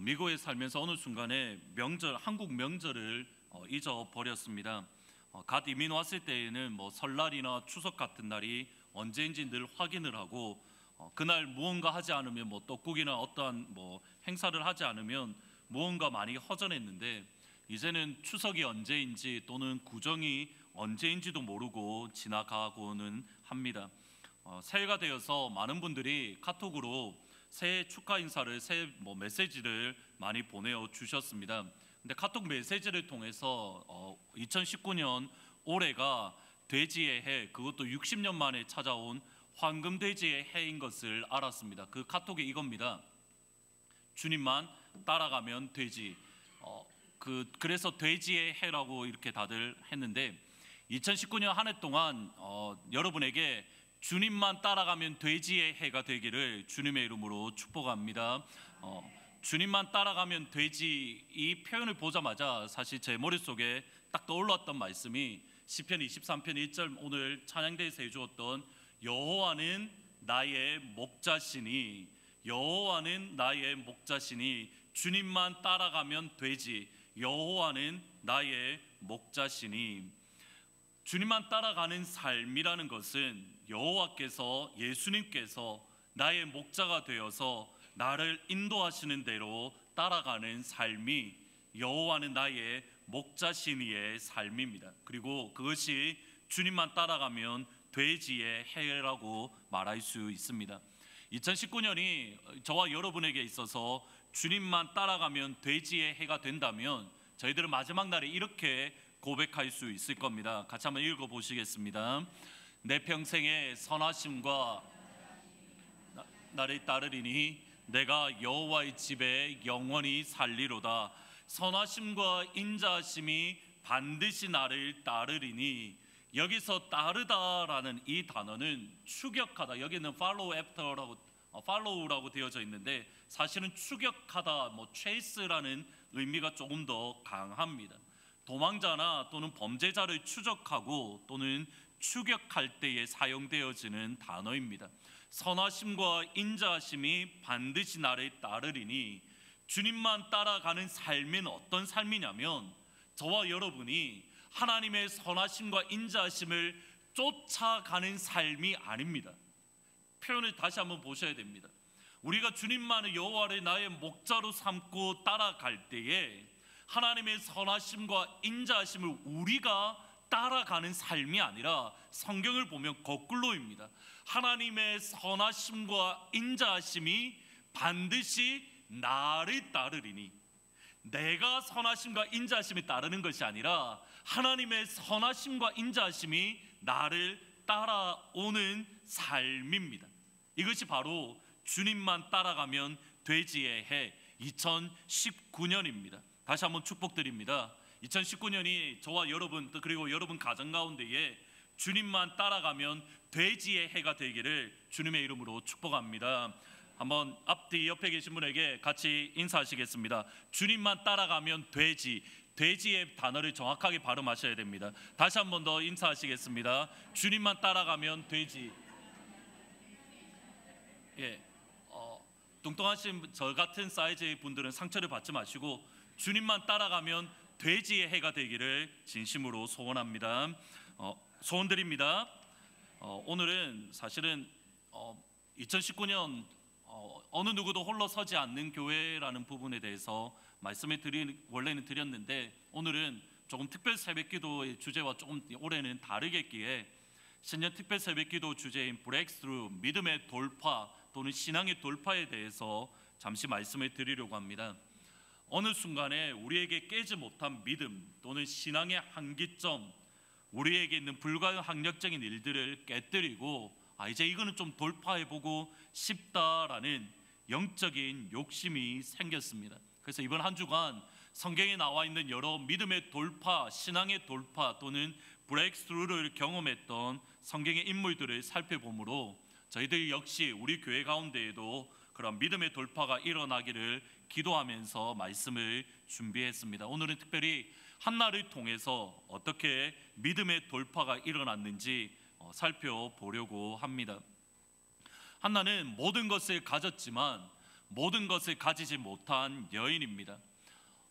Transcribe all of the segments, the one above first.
미국에 살면서 어느 순간에 한국 명절을 잊어버렸습니다. 갓 이민 왔을 때에는 설날이나 추석 같은 날이 언제인지 늘 확인을 하고 그날 무언가 하지 않으면 떡국이나 어떠한 행사를 하지 않으면 무언가 많이 허전했는데, 이제는 추석이 언제인지 또는 구정이 언제인지도 모르고 지나가고는 합니다. 새해가 되어서 많은 분들이 카톡으로 새해 축하 인사를, 새해 메시지를 많이 보내어 주셨습니다. 근데 카톡 메시지를 통해서 2019년 올해가 돼지의 해, 그것도 60년 만에 찾아온 황금돼지의 해인 것을 알았습니다. 그 카톡이 이겁니다. 주님만 따라가면 되지. 그래서 돼지의 해라고 이렇게 다들 했는데, 2019년 한 해 동안 여러분에게 주님만 따라가면 돼지의 해가 되기를 주님의 이름으로 축복합니다. 주님만 따라가면 돼지, 이 표현을 보자마자 사실 제 머릿속에 딱 떠올랐던 말씀이 시편 23편 1절, 오늘 찬양대에서 해주었던 여호와는 나의 목자시니, 여호와는 나의 목자시니 주님만 따라가면 되지. 여호와는 나의 목자시니, 주님만 따라가는 삶이라는 것은 여호와께서, 예수님께서 나의 목자가 되어서 나를 인도하시는 대로 따라가는 삶이 여호와는 나의 목자시니의 삶입니다. 그리고 그것이 주님만 따라가면 돼지의 해라고 말할 수 있습니다. 2019년이 저와 여러분에게 있어서 주님만 따라가면 돼지의 해가 된다면 저희들은 마지막 날에 이렇게 고백할 수 있을 겁니다. 같이 한번 읽어보시겠습니다. 내 평생의 선하심과 나를 따르리니 내가 여호와의 집에 영원히 살리로다. 선하심과 인자하심이 반드시 나를 따르리니, 여기서 따르다라는 이 단어는 추격하다, 여기는 follow라고 되어져 있는데 사실은 추격하다, chase라는 의미가 조금 더 강합니다. 도망자나 또는 범죄자를 추적하고 또는 추격할 때에 사용되어지는 단어입니다. 선하심과 인자하심이 반드시 나를 따르리니, 주님만 따라가는 삶은 어떤 삶이냐면 저와 여러분이 하나님의 선하심과 인자하심을 쫓아가는 삶이 아닙니다. 표현을 다시 한번 보셔야 됩니다. 우리가 주님만을, 여호와를 나의 목자로 삼고 따라갈 때에 하나님의 선하심과 인자하심을 우리가 따라가는 삶이 아니라 성경을 보면 거꾸로입니다. 하나님의 선하심과 인자하심이 반드시 나를 따르리니, 내가 선하심과 인자하심이 따르는 것이 아니라 하나님의 선하심과 인자하심이 나를 따라오는 삶입니다. 이것이 바로 주님만 따라가면 돼지의 해 2019년입니다. 다시 한번 축복드립니다. 2019년이 저와 여러분, 그리고 여러분 가정 가운데에 주님만 따라가면 돼지의 해가 되기를 주님의 이름으로 축복합니다. 한번 앞뒤 옆에 계신 분에게 같이 인사하시겠습니다. 주님만 따라가면 돼지, 돼지의 단어를 정확하게 발음하셔야 됩니다. 다시 한 번 더 인사하시겠습니다. 주님만 따라가면 돼지. 뚱뚱하신 저 같은 사이즈의 분들은 상처를 받지 마시고 주님만 따라가면 돼지의 해가 되기를 진심으로 소원합니다. 소원드립니다. 오늘은 사실은 2019년 어느 누구도 홀로 서지 않는 교회라는 부분에 대해서 말씀을 원래는 드렸는데, 오늘은 조금 특별 새벽기도의 주제와 조금 올해는 다르겠기에 신년 특별 새벽기도 주제인 브레이크스루, 믿음의 돌파 또는 신앙의 돌파에 대해서 잠시 말씀을 드리려고 합니다. 어느 순간에 우리에게 깨지 못한 믿음 또는 신앙의 한계점, 우리에게 있는 불가항력적인 일들을 깨뜨리고 이제 이거는 좀 돌파해보고 싶다라는 영적인 욕심이 생겼습니다. 그래서 이번 한 주간 성경에 나와 있는 여러 믿음의 돌파, 신앙의 돌파 또는 브레이크스루를 경험했던 성경의 인물들을 살펴보므로 저희들 역시 우리 교회 가운데에도 그런 믿음의 돌파가 일어나기를 기도하면서 말씀을 준비했습니다. 오늘은 특별히 한나를 통해서 어떻게 믿음의 돌파가 일어났는지 살펴보려고 합니다. 한나는 모든 것을 가졌지만 모든 것을 가지지 못한 여인입니다.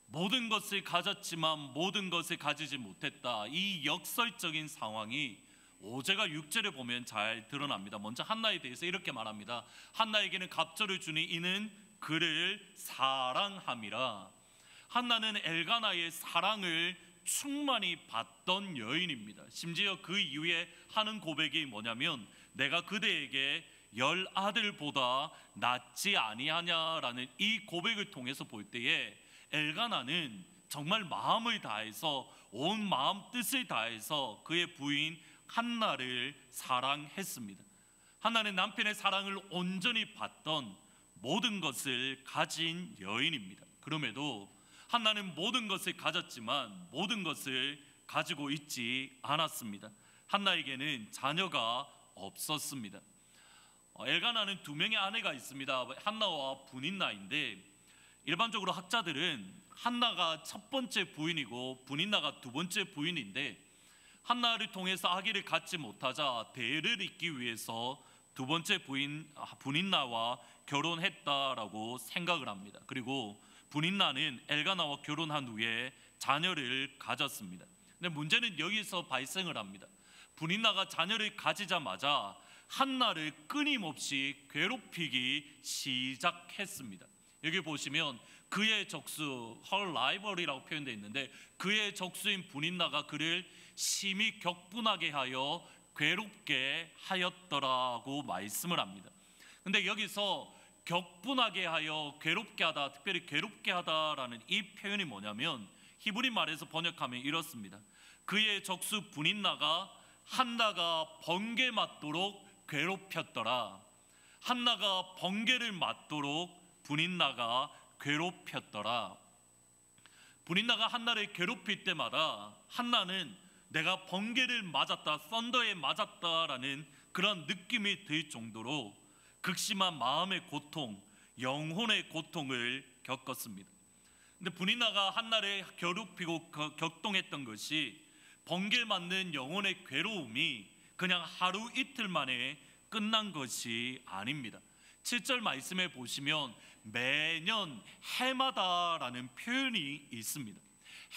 모든 것을 가졌지만 모든 것을 가지지 못했다. 이 역설적인 상황이 5절과 6절에 보면 잘 드러납니다. 먼저 한나에 대해서 이렇게 말합니다. 한나에게는 갑절을 주니 이는 그를 사랑함이라. 한나는 엘가나의 사랑을 충만히 받던 여인입니다. 심지어 그 이후에 하는 고백이 뭐냐면 내가 그대에게 10아들보다 낫지 아니하냐라는 이 고백을 통해서 볼 때에 엘가나는 정말 마음을 다해서 온 마음 뜻을 다해서 그의 부인 한나를 사랑했습니다. 한나는 남편의 사랑을 온전히 받던 모든 것을 가진 여인입니다. 그럼에도 한나는 모든 것을 가졌지만 모든 것을 가지고 있지 않았습니다. 한나에게는 자녀가 없었습니다. 엘가나는 2명의 아내가 있습니다. 한나와 분인나인데 일반적으로 학자들은 한나가 첫 번째 부인이고 분인나가 두 번째 부인인데 한나를 통해서 아기를 갖지 못하자 대를 잇기 위해서 두 번째 부인 분인나와 결혼했다라고 생각을 합니다. 그리고 분인나는 엘가나와 결혼한 후에 자녀를 가졌습니다. 근데 문제는 여기서 발생을 합니다. 분인나가 자녀를 가지자마자 한나를 끊임없이 괴롭히기 시작했습니다. 여기 보시면 그의 적수, her rival이라고 표현되어 있는데 그의 적수인 분인나가 그를 심히 격분하게 하여 괴롭게 하였더라고 말씀을 합니다. 근데 여기서 격분하게 하여 괴롭게 하다, 특별히 괴롭게 하다라는 이 표현이 뭐냐면 히브리 말에서 번역하면 이렇습니다. 그의 적수 분인나가 한나가 번개 맞도록 괴롭혔더라. 한나가 번개를 맞도록 분인나가 괴롭혔더라. 분인나가 한나를 괴롭힐 때마다 한나는 내가 번개를 맞았다, 썬더에 맞았다라는 그런 느낌이 들 정도로 극심한 마음의 고통, 영혼의 고통을 겪었습니다. 근데 분인나가 한나를 괴롭히고 격동했던 것이 번개 맞는 영혼의 괴로움이 그냥 하루 이틀 만에 끝난 것이 아닙니다. 7절 말씀에 보시면 매년 해마다라는 표현이 있습니다.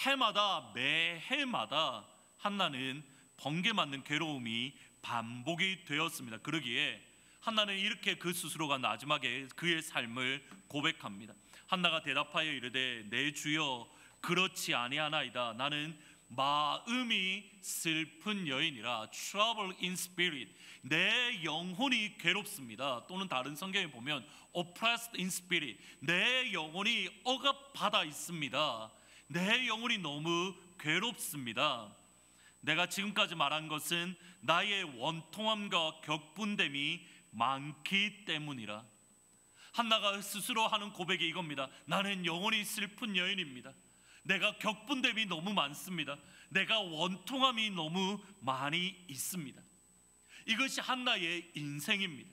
해마다, 매해마다 한나는 번개 맞는 괴로움이 반복이 되었습니다. 그러기에 한나는 이렇게 그 스스로가 마지막에 그의 삶을 고백합니다. 한나가 대답하여 이르되 내 주여 그렇지 아니하나이다. 나는 마음이 슬픈 여인이라 trouble in spirit. 내 영혼이 괴롭습니다. 또는 다른 성경에 보면 oppressed in spirit. 내 영혼이 억압받아 있습니다. 내 영혼이 너무 괴롭습니다. 내가 지금까지 말한 것은 나의 원통함과 격분됨이 많기 때문이라. 한나가 스스로 하는 고백이 이겁니다. 나는 영혼이 슬픈 여인입니다. 내가 격분됨이 너무 많습니다. 내가 원통함이 너무 많이 있습니다. 이것이 한나의 인생입니다.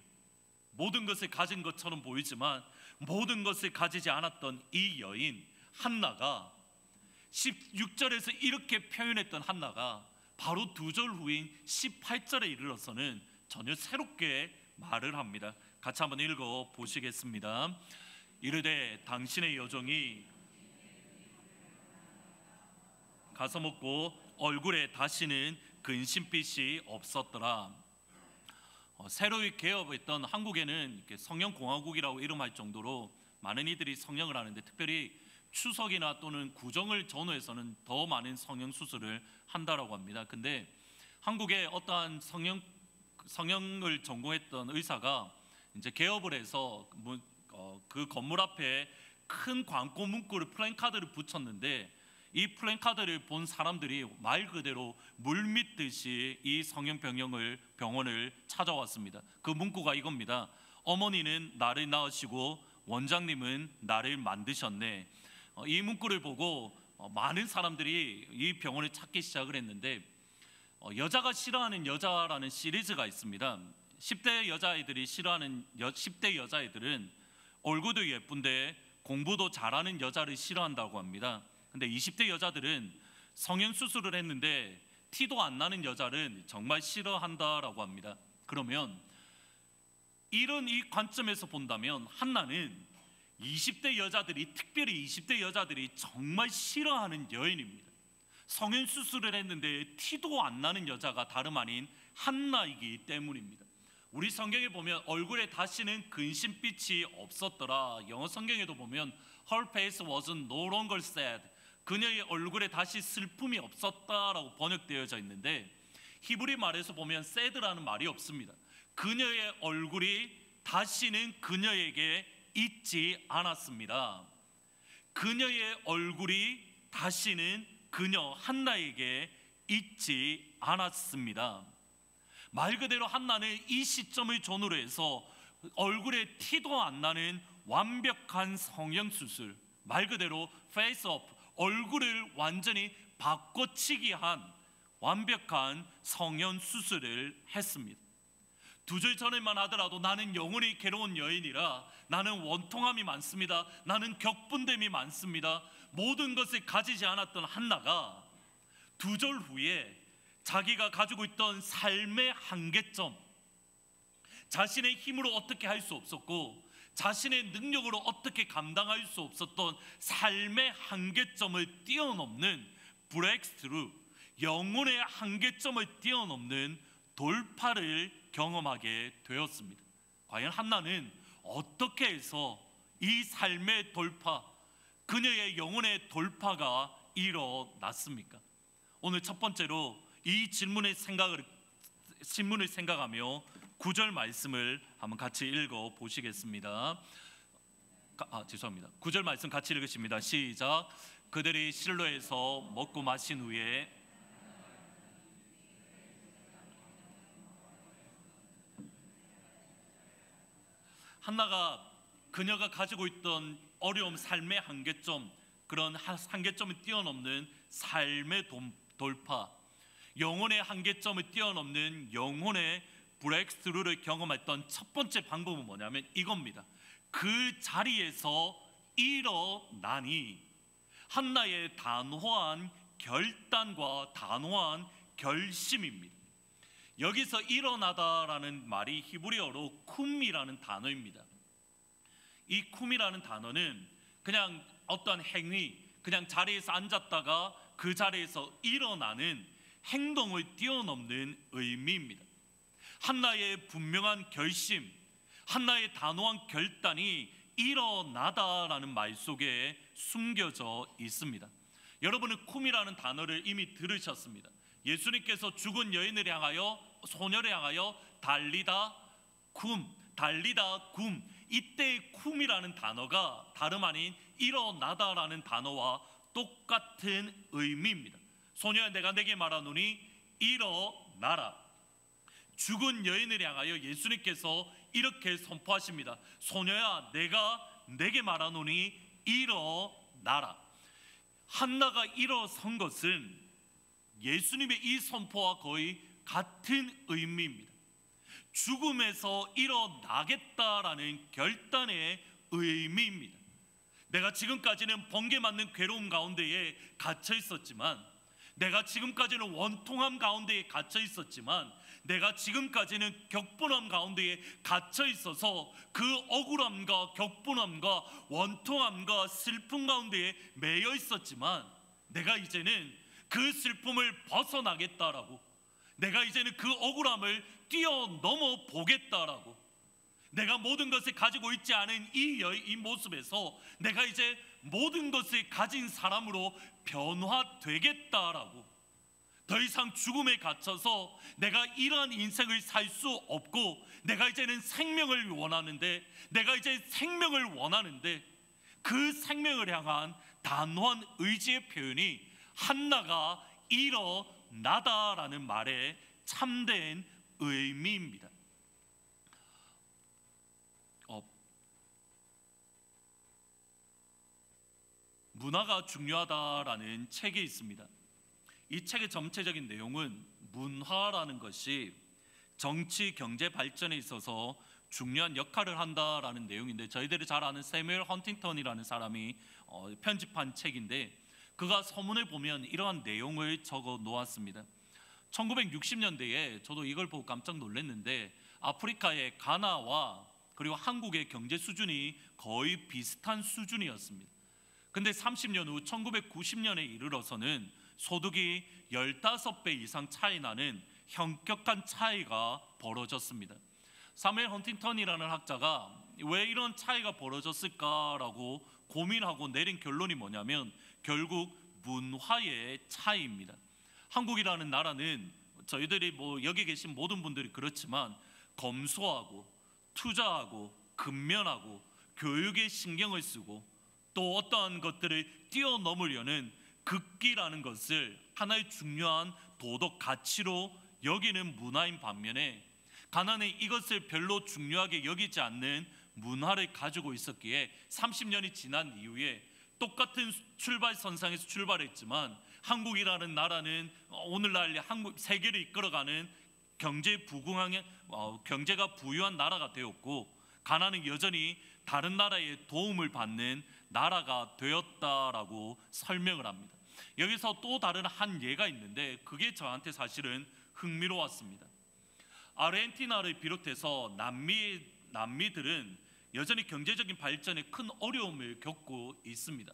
모든 것을 가진 것처럼 보이지만 모든 것을 가지지 않았던 이 여인 한나가 16절에서 이렇게 표현했던 한나가 바로 2절 후인 18절에 이르러서는 전혀 새롭게 말을 합니다. 같이 한번 읽어 보시겠습니다. 이르되 당신의 여종이 가서 먹고 얼굴에 다시는 근심빛이 없었더라. 새로이 개업했던 한국에는 이렇게 성령공화국이라고 이름할 정도로 많은 이들이 성령을 하는데 특별히 추석이나 또는 구정을 전후해서는 더 많은 성령 수술을 한다라고 합니다. 근데 한국에 어떠한 성령을 전공했던 의사가 이제 개업을 해서 그 건물 앞에 큰 광고 문구를 플랜카드를 붙였는데 이 플랜카드를 본 사람들이 말 그대로 물밀듯이 이 병원을 찾아왔습니다. 그 문구가 이겁니다. 어머니는 나를 낳으시고 원장님은 나를 만드셨네. 이 문구를 보고 많은 사람들이 이 병원을 찾기 시작을 했는데 여자가 싫어하는 여자라는 시리즈가 있습니다. 10대 여자애들이 싫어하는 10대 여자애들은 얼굴도 예쁜데 공부도 잘하는 여자를 싫어한다고 합니다. 근데 20대 여자들은 성형수술을 했는데 티도 안 나는 여자를 정말 싫어한다라고 합니다. 그러면 이런 이 관점에서 본다면 한나는 20대 여자들이, 특별히 20대 여자들이 정말 싫어하는 여인입니다. 성형 수술을 했는데 티도 안 나는 여자가 다름 아닌 한나이기 때문입니다. 우리 성경에 보면 얼굴에 다시는 근심빛이 없었더라. 영어 성경에도 보면 Her face was no longer sad. 그녀의 얼굴에 다시 슬픔이 없었다라고 번역되어져 있는데, 히브리 말에서 보면 sad라는 말이 없습니다. 그녀의 얼굴이 다시는 그녀에게 있지 않았습니다. 그녀의 얼굴이 다시는 그녀 한나에게 있지 않았습니다. 말 그대로 한나는 이 시점을 전후로 해서 얼굴에 티도 안 나는 완벽한 성형수술, 말 그대로 페이스업, 얼굴을 완전히 바꿔치기 한 완벽한 성형수술을 했습니다. 2절 전에만 하더라도 나는 영원히 괴로운 여인이라, 나는 원통함이 많습니다, 나는 격분됨이 많습니다, 모든 것을 가지지 않았던 한나가 2절 후에 자기가 가지고 있던 삶의 한계점, 자신의 힘으로 어떻게 할 수 없었고 자신의 능력으로 어떻게 감당할 수 없었던 삶의 한계점을 뛰어넘는 브레이크스루, 영혼의 한계점을 뛰어넘는 돌파를 경험하게 되었습니다. 과연 한나는 어떻게 해서 이 삶의 돌파, 그녀의 영혼의 돌파가 일어났습니까? 오늘 첫 번째로 이 질문의 신문을 생각하며 9절 말씀을 한번 같이 읽어 보시겠습니다. 죄송합니다. 9절 말씀 같이 읽으십니다. 시작. 그들이 실로에서 먹고 마신 후에 한나가 그녀가 가지고 있던 어려움, 삶의 한계점, 그런 한계점을 뛰어넘는 삶의 돌파, 영혼의 한계점을 뛰어넘는 영혼의 브레이크스루를 경험했던 첫 번째 방법은 뭐냐면 이겁니다. 그 자리에서 일어나니, 한나의 단호한 결단과 단호한 결심입니다. 여기서 일어나다라는 말이 히브리어로 쿰이라는 단어입니다. 이 쿰이라는 단어는 그냥 어떤 행위, 그냥 자리에서 앉았다가 그 자리에서 일어나는 행동을 뛰어넘는 의미입니다. 한나의 분명한 결심, 한나의 단호한 결단이 일어나다라는 말 속에 숨겨져 있습니다. 여러분은 쿰이라는 단어를 이미 들으셨습니다. 예수님께서 죽은 여인을 향하여, 소녀를 향하여 달리다 쿰, 달리다 굼, 이때의 쿰이라는 단어가 다름 아닌 일어나다라는 단어와 똑같은 의미입니다. 소녀야, 내가 내게 말하노니 일어나라. 죽은 여인을 향하여 예수님께서 이렇게 선포하십니다. 소녀야, 내가 내게 말하노니 일어나라. 한나가 일어선 것은 예수님의 이 선포와 거의 같은 의미입니다. 죽음에서 일어나겠다라는 결단의 의미입니다. 내가 지금까지는 번개 맞는 괴로움 가운데에 갇혀 있었지만, 내가 지금까지는 원통함 가운데에 갇혀 있었지만, 내가 지금까지는 격분함 가운데에 갇혀 있어서 그 억울함과 격분함과 원통함과 슬픔 가운데에 매여 있었지만, 내가 이제는 그 슬픔을 벗어나겠다라고, 내가 이제는 그 억울함을 뛰어넘어 보겠다라고, 내가 모든 것을 가지고 있지 않은 이 모습에서 내가 이제 모든 것을 가진 사람으로 변화되겠다라고, 더 이상 죽음에 갇혀서 내가 이러한 인생을 살 수 없고 내가 이제는 생명을 원하는데, 내가 이제 생명을 원하는데, 그 생명을 향한 단호한 의지의 표현이 한나가 일어나다라는 말의 참된 의미입니다. 문화가 중요하다라는 책이 있습니다. 이 책의 전체적인 내용은 문화라는 것이 정치, 경제 발전에 있어서 중요한 역할을 한다라는 내용인데, 저희들이 잘 아는 세뮤얼 헌팅턴이라는 사람이 편집한 책인데, 그가 서문에 보면 이러한 내용을 적어 놓았습니다. 1960년대에 저도 이걸 보고 깜짝 놀랐는데, 아프리카의 가나와 그리고 한국의 경제 수준이 거의 비슷한 수준이었습니다. 근데 30년 후 1990년에 이르러서는 소득이 15배 이상 차이 나는 현격한 차이가 벌어졌습니다. 사무엘 헌팅턴이라는 학자가 왜 이런 차이가 벌어졌을까라고 고민하고 내린 결론이 뭐냐면 결국 문화의 차이입니다. 한국이라는 나라는 저희들이 여기 계신 모든 분들이 그렇지만 검소하고 투자하고 근면하고 교육에 신경을 쓰고 또 어떠한 것들을 뛰어넘으려는 극기라는 것을 하나의 중요한 도덕 가치로 여기는 문화인 반면에 가나안은 이것을 별로 중요하게 여기지 않는 문화를 가지고 있었기에 30년이 지난 이후에 똑같은 출발선상에서 출발했지만 한국이라는 나라는 오늘날 세계를 이끌어가는 경제가 부유한 나라가 되었고 가나안은 여전히 다른 나라의 도움을 받는 나라가 되었다라고 설명을 합니다. 여기서 또 다른 한 예가 있는데 그게 저한테 사실은 흥미로웠습니다. 아르헨티나를 비롯해서 남미들은 여전히 경제적인 발전에 큰 어려움을 겪고 있습니다.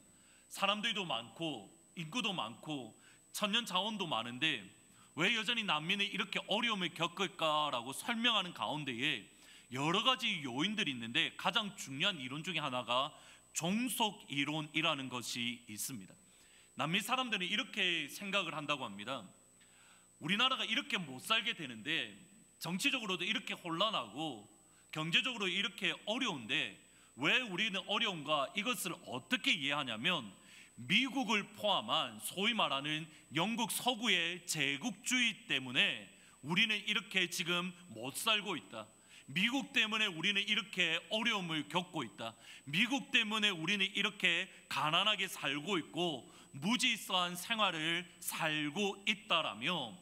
사람들도 많고 인구도 많고 천년 자원도 많은데 왜 여전히 남미는 이렇게 어려움을 겪을까라고 설명하는 가운데에 여러 가지 요인들이 있는데 가장 중요한 이론 중에 하나가 종속 이론이라는 것이 있습니다. 남미 사람들은 이렇게 생각을 한다고 합니다. 우리나라가 이렇게 못 살게 되는데 정치적으로도 이렇게 혼란하고 경제적으로 이렇게 어려운데 왜 우리는 어려운가? 이것을 어떻게 이해하냐면 미국을 포함한 소위 말하는 영국 서구의 제국주의 때문에 우리는 이렇게 지금 못 살고 있다. 미국 때문에 우리는 이렇게 어려움을 겪고 있다. 미국 때문에 우리는 이렇게 가난하게 살고 있고 무질서한 생활을 살고 있다라며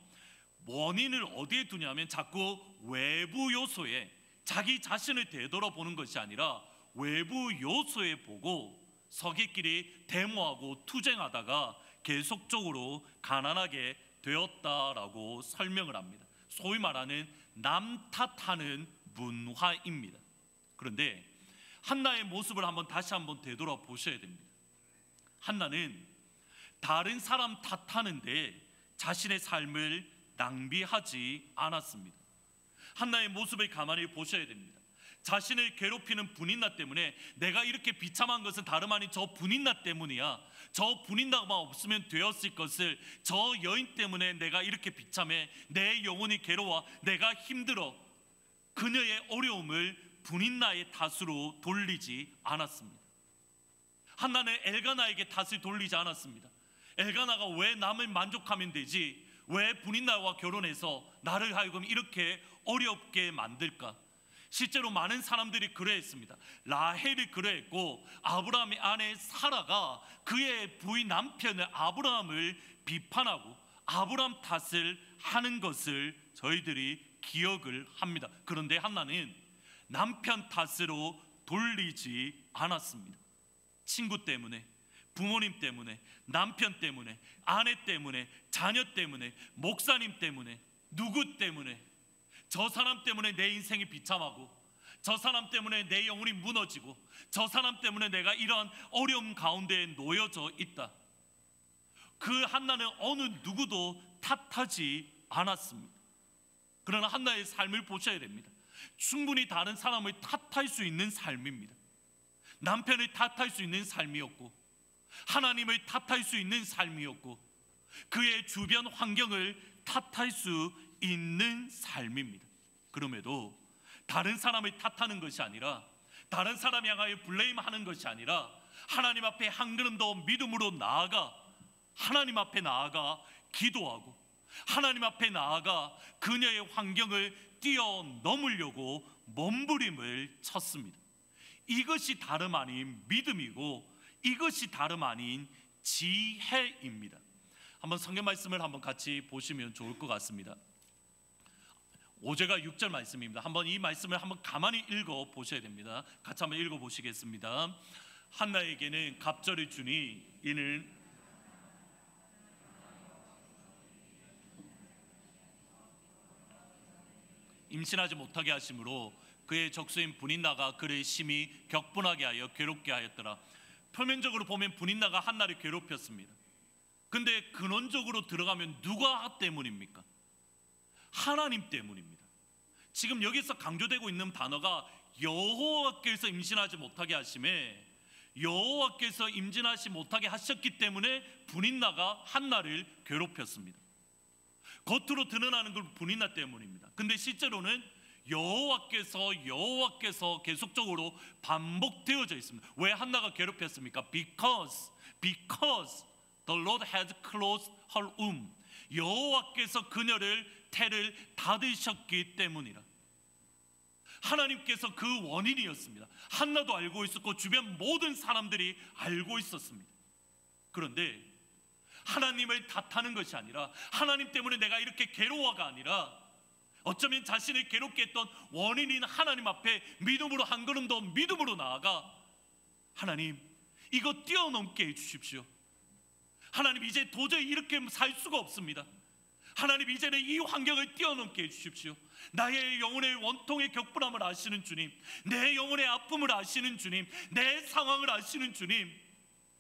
원인을 어디에 두냐면 자꾸 외부 요소에 자기 자신을 되돌아보는 것이 아니라 외부 요소에 보고 서기끼리 데모하고 투쟁하다가 계속적으로 가난하게 되었다라고 설명을 합니다. 소위 말하는 남 탓하는 문화입니다. 그런데 한나의 모습을 다시 한번 되돌아보셔야 됩니다. 한나는 다른 사람 탓하는데 자신의 삶을 낭비하지 않았습니다. 한나의 모습을 가만히 보셔야 됩니다. 자신을 괴롭히는 분인나 때문에 내가 이렇게 비참한 것은 다름 아닌 저 분인나 때문이야. 저 분인나만 없으면 되었을 것을 저 여인 때문에 내가 이렇게 비참해. 내 영혼이 괴로워. 내가 힘들어. 그녀의 어려움을 분인나의 탓으로 돌리지 않았습니다. 한나는 엘가나에게 탓을 돌리지 않았습니다. 엘가나가 왜 남을 만족하면 되지? 왜 분인나와 결혼해서 나를 하여금 이렇게 어렵게 만들까? 실제로 많은 사람들이 그러했습니다. 라헬이 그러했고 아브라함의 아내 사라가 그의 부인 남편의 아브라함을 비판하고 아브라함 탓을 하는 것을 저희들이 기억을 합니다. 그런데 한나는 남편 탓으로 돌리지 않았습니다. 친구 때문에, 부모님 때문에, 남편 때문에, 아내 때문에, 자녀 때문에, 목사님 때문에, 누구 때문에, 저 사람 때문에 내 인생이 비참하고 저 사람 때문에 내 영혼이 무너지고 저 사람 때문에 내가 이러한 어려움 가운데에 놓여져 있다. 그 한나는 어느 누구도 탓하지 않았습니다. 그러나 한나의 삶을 보셔야 됩니다. 충분히 다른 사람을 탓할 수 있는 삶입니다. 남편을 탓할 수 있는 삶이었고 하나님을 탓할 수 있는 삶이었고 그의 주변 환경을 탓할 수 있는 삶입니다. 그럼에도 다른 사람을 탓하는 것이 아니라 다른 사람 향하여 블레임하는 것이 아니라 하나님 앞에 한 걸음 더 믿음으로 나아가 하나님 앞에 나아가 기도하고 하나님 앞에 나아가 그녀의 환경을 뛰어넘으려고 몸부림을 쳤습니다. 이것이 다름 아닌 믿음이고 이것이 다름 아닌 지혜입니다. 한번 성경 말씀을 한번 같이 보시면 좋을 것 같습니다. 5절과 6절 말씀입니다. 한번 이 말씀을 한번 가만히 읽어 보셔야 됩니다. 같이 한번 읽어 보시겠습니다. 한나에게는 갑절을 주니 이는 임신하지 못하게 하심으로 그의 적수인 브닌나가 그를 심히 격분하게 하여 괴롭게 하였더라. 표면적으로 보면 브닌나가 한나를 괴롭혔습니다. 근데 근원적으로 들어가면 누가 때문입니까? 하나님 때문입니다. 지금 여기서 강조되고 있는 단어가 여호와께서 임신하지 못하게 하심에, 여호와께서 임신하지 못하게 하셨기 때문에 브닌나가 한나를 괴롭혔습니다. 겉으로 드러나는 건 브닌나 때문입니다. 근데 실제로는 여호와께서 계속적으로 반복되어져 있습니다. 왜 한나가 괴롭혔습니까? Because the Lord had closed her womb. 여호와께서 그녀를 태를 닫으셨기 때문이라. 하나님께서 그 원인이었습니다. 한나도 알고 있었고 주변 모든 사람들이 알고 있었습니다. 그런데 하나님을 탓하는 것이 아니라, 하나님 때문에 내가 이렇게 괴로워가 아니라, 어쩌면 자신을 괴롭게 했던 원인인 하나님 앞에 믿음으로 한 걸음 더 믿음으로 나아가, 하나님 이거 뛰어넘게 해주십시오. 하나님 이제 도저히 이렇게 살 수가 없습니다. 하나님 이제는 이 환경을 뛰어넘게 해주십시오. 나의 영혼의 원통의 격분함을 아시는 주님, 내 영혼의 아픔을 아시는 주님, 내 상황을 아시는 주님,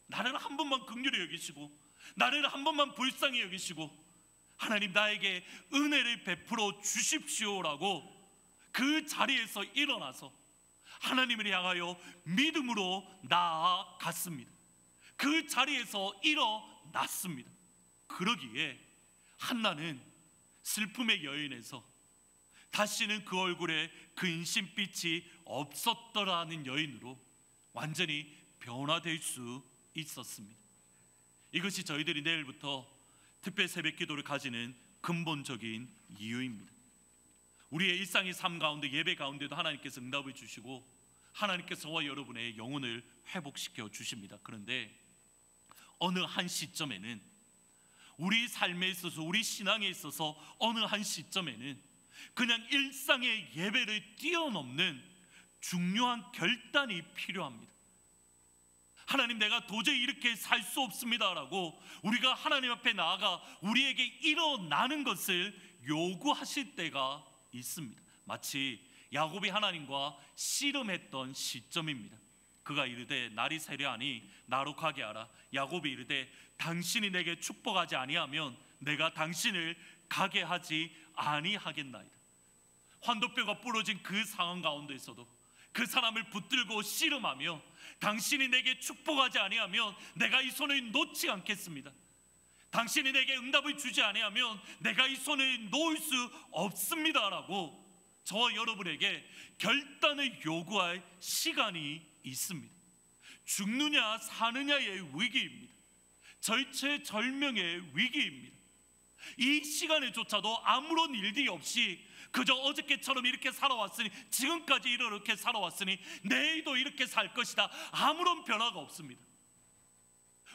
나를 한 번만 긍휼히 여기시고, 나를 한 번만 불쌍히 여기시고, 하나님 나에게 은혜를 베풀어 주십시오라고 그 자리에서 일어나서 하나님을 향하여 믿음으로 나아갔습니다. 그 자리에서 일어났습니다. 그러기에 한나는 슬픔의 여인에서 다시는 그 얼굴에 근심빛이 없었더라는 여인으로 완전히 변화될 수 있었습니다. 이것이 저희들이 내일부터 특별 새벽 기도를 가지는 근본적인 이유입니다. 우리의 일상의 삶 가운데, 예배 가운데도 하나님께서 응답을 주시고 하나님께서 저와 여러분의 영혼을 회복시켜 주십니다. 그런데 어느 한 시점에는, 우리 삶에 있어서, 우리 신앙에 있어서 어느 한 시점에는 그냥 일상의 예배를 뛰어넘는 중요한 결단이 필요합니다. 하나님 내가 도저히 이렇게 살 수 없습니다라고 우리가 하나님 앞에 나아가 우리에게 일어나는 것을 요구하실 때가 있습니다. 마치 야곱이 하나님과 씨름했던 시점입니다. 그가 이르되 날이 새려하니 나로 가게 하라. 야곱이 이르되 당신이 내게 축복하지 아니하면 내가 당신을 가게 하지 아니하겠나이다. 환도뼈가 부러진 그 상황 가운데서도 그 사람을 붙들고 씨름하며 당신이 내게 축복하지 아니하면 내가 이 손을 놓지 않겠습니다. 당신이 내게 응답을 주지 아니하면 내가 이 손을 놓을 수 없습니다라고 저와 여러분에게 결단을 요구할 시간이 있습니다. 죽느냐 사느냐의 위기입니다. 절체절명의 위기입니다. 이 시간에조차도 아무런 일들이 없이 그저 어저께처럼 이렇게 살아왔으니, 지금까지 이렇게 살아왔으니 내일도 이렇게 살 것이다, 아무런 변화가 없습니다.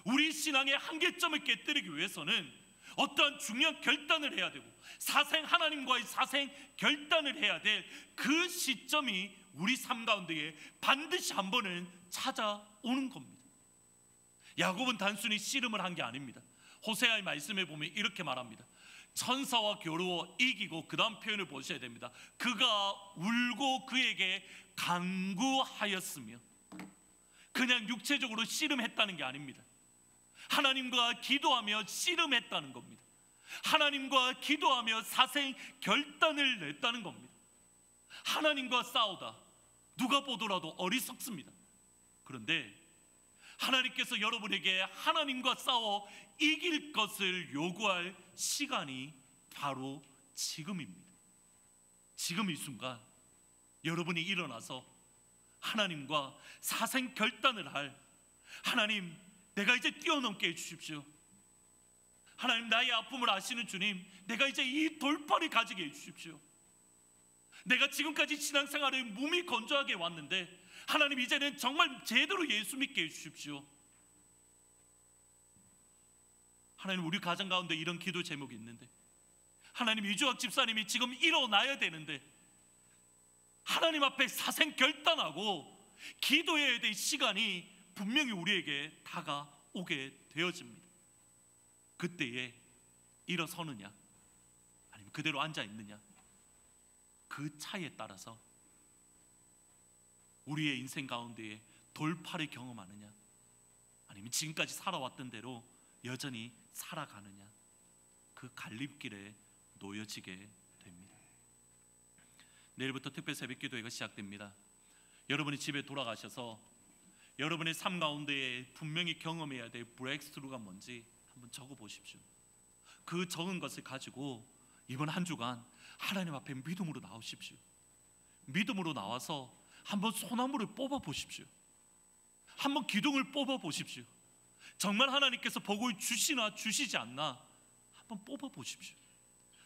우리 신앙의 한계점을 깨뜨리기 위해서는 어떠한 중요한 결단을 해야 되고, 하나님과의 사생 결단을 해야 될 그 시점이 우리 삶 가운데에 반드시 한 번은 찾아오는 겁니다. 야곱은 단순히 씨름을 한 게 아닙니다. 호세아의 말씀에 보면 이렇게 말합니다. 천사와 겨루어 이기고, 그 다음 표현을 보셔야 됩니다. 그가 울고 그에게 간구하였으며, 그냥 육체적으로 씨름했다는 게 아닙니다. 하나님과 기도하며 씨름했다는 겁니다. 하나님과 기도하며 사생 결단을 냈다는 겁니다. 하나님과 싸우다 누가 보더라도 어리석습니다. 그런데 하나님께서 여러분에게 하나님과 싸워 이길 것을 요구할 시간이 바로 지금입니다. 지금 이 순간 여러분이 일어나서 하나님과 사생 결단을 할, 하나님 내가 이제 뛰어넘게 해주십시오. 하나님 나의 아픔을 아시는 주님, 내가 이제 이 돌파를 가지게 해주십시오. 내가 지금까지 신앙생활을 몸이 건조하게 왔는데 하나님 이제는 정말 제대로 예수 믿게 해주십시오. 하나님 우리 가정 가운데 이런 기도 제목이 있는데, 하나님 이주학 집사님이 지금 일어나야 되는데 하나님 앞에 사생 결단하고 기도해야 될 시간이 분명히 우리에게 다가오게 되어집니다. 그때에 일어서느냐 아니면 그대로 앉아 있느냐, 그 차이에 따라서 우리의 인생 가운데에 돌파를 경험하느냐, 아니면 지금까지 살아왔던 대로 여전히 살아가느냐, 그 갈림길에 놓여지게 됩니다. 내일부터 특별 새벽 기도회가 시작됩니다. 여러분이 집에 돌아가셔서 여러분의 삶 가운데에 분명히 경험해야 될 브레이크스루가 뭔지 한번 적어 보십시오. 그 적은 것을 가지고 이번 한 주간 하나님 앞에 믿음으로 나오십시오. 믿음으로 나와서 한번 소나무를 뽑아 보십시오. 한번 기둥을 뽑아 보십시오. 정말 하나님께서 복을 주시나 주시지 않나 한번 뽑아 보십시오.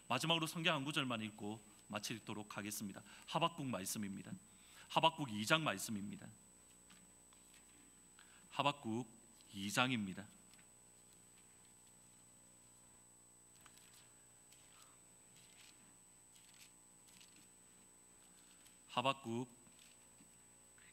마지막으로 성경 한 구절만 읽고 마치도록 하겠습니다. 하박국 말씀입니다. 하박국 2장 말씀입니다. 하박국 2장입니다. 하박국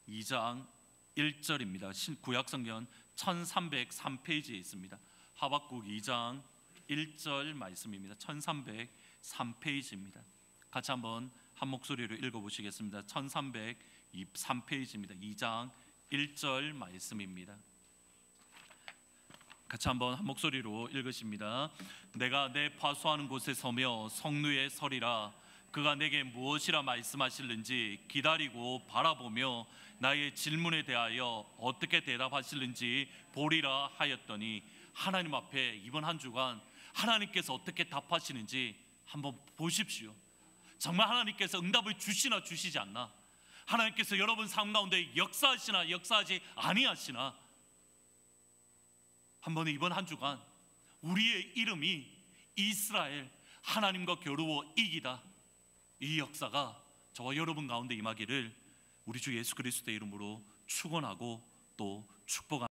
2장 1절입니다. 구약성경 1303페이지에 있습니다. 하박국 2장 1절 말씀입니다. 1303페이지입니다. 같이 한번 한 목소리로 읽어보시겠습니다. 1303페이지입니다. 2장 1절 말씀입니다. 같이 한번 한 목소리로 읽으십니다. 내가 내 파수하는 곳에 서며 성루에 서리라. 그가 내게 무엇이라 말씀하실는지 기다리고 바라보며 나의 질문에 대하여 어떻게 대답하실는지 보리라 하였더니, 하나님 앞에 이번 한 주간 하나님께서 어떻게 답하시는지 한번 보십시오. 정말 하나님께서 응답을 주시나 주시지 않나, 하나님께서 여러분 삶 가운데 역사하시나 역사하지 아니하시나, 한번 이번 한 주간 우리의 이름이 이스라엘, 하나님과 겨루어 이기다, 이 역사가 저와 여러분 가운데 임하기를 우리 주 예수 그리스도의 이름으로 축원하고 또 축복합니다.